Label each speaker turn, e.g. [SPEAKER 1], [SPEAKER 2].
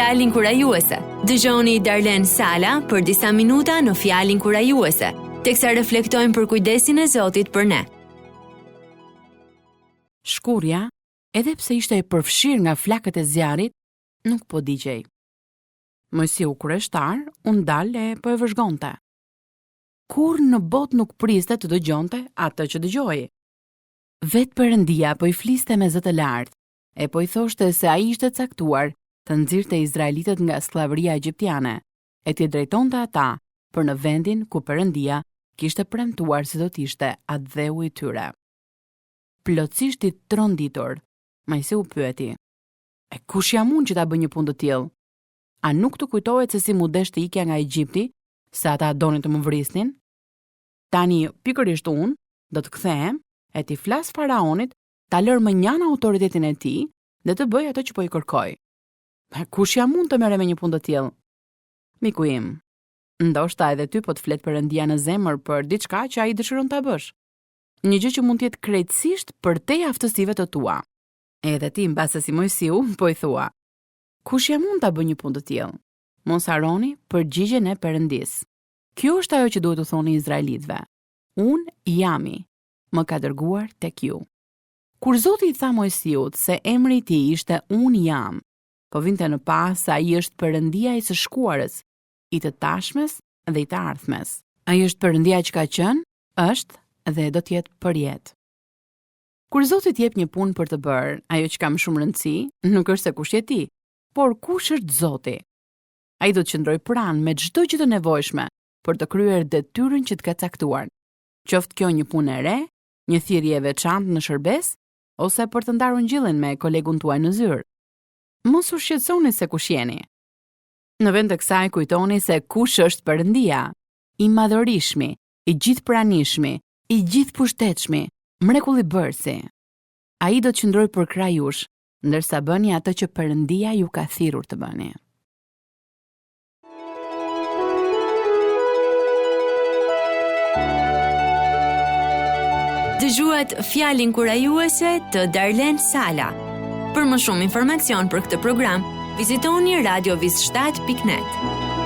[SPEAKER 1] Fjalin kurajuese. Dëgjoni Darlen Sala për disa minuta në Fjalin kurajuese, teksa reflektojmë për kujdesin e Zotit për ne.
[SPEAKER 2] Shkurja, edhe pse ishte e përfshirë nga flakët e zjarit, nuk po digjej. Mojsiu kureshtar, u ndal e po e vëzhgonte. Kur në botë nuk priste të dëgjonte atë që dëgjoi. Vetë Perëndia po i fliste me zë të lartë, e po i thoshte se ai ishte caktuar të nxirrte izraelitët nga slllavëria egjiptiane, e t'i drejtonte ata për në vendin ku Perëndia kishte premtuar se do t'ishte atë dheu i tyre. Plotësisht i tronditur, Mojsiu pyeti: "E kush jam unë që ta bëj një punë të tillë? A nuk të kujtohet se si mu desh të ikja nga Egjipti, se ata donin të më vrisnin? Tani pikërisht unë do të kthehem e t'i flas faraonit, ta lër më njanë autoritetin e tij dhe të bëj ato që po i kërkoj. Kush jam unë të merrem me një punë të tillë?" Miku im, ndoshta edhe ty po të flet Perëndia në zemër për diçka që ai dëshiron ta bësh. Një gjë që mund të jetë krejtësisht përtej aftësive të tua. Edhe ti mbase si Mojsiu po i thua: "Kush jam unë ta bëj një punë të tillë?" Mos harroni përgjigjen e Perëndis. Kjo është ajo që duhet të thoni izraelitëve: "Unë jami, më ka dërguar tek ju." Kur Zoti i tha Mojsiut se emri i tij ishte Unë jam, po vinte në pas se ai është Perëndia i së shkuarës, i të tashmes dhe i të ardhmes. Ai është Perëndia që ka qenë, është dhe do të jetë përjetë. Kur Zoti t'jep një punë për të bërë, ajo që ka më shumë rëndësi nuk është se kush je ti, por kush është Zoti. Ai do të qëndrojë pranë me çdo gjë të nevojshme për të kryer detyrën që të ka caktuar. Qoftë kjo një punë e re, një thirrje e veçantë në shërbes, ose për të ndarur ngjillin me kolegun tuaj në zyrë. Mos u shqetësoni se kush jeni. Në vend të kësaj kujtoni se kush është Perëndia, i madhërishmi, i gjithpranishmi, i gjithpushtetshmi, mrekullibërësi. Ai do të qëndrojë përkraj jush, ndërsa bëni atë që Perëndia ju ka thirrur të bëni.
[SPEAKER 1] Dëgjuat Fjalin kurajuese të Darlen Sala. Për më shumë informacion për këtë program, vizitoni radiovis7.net.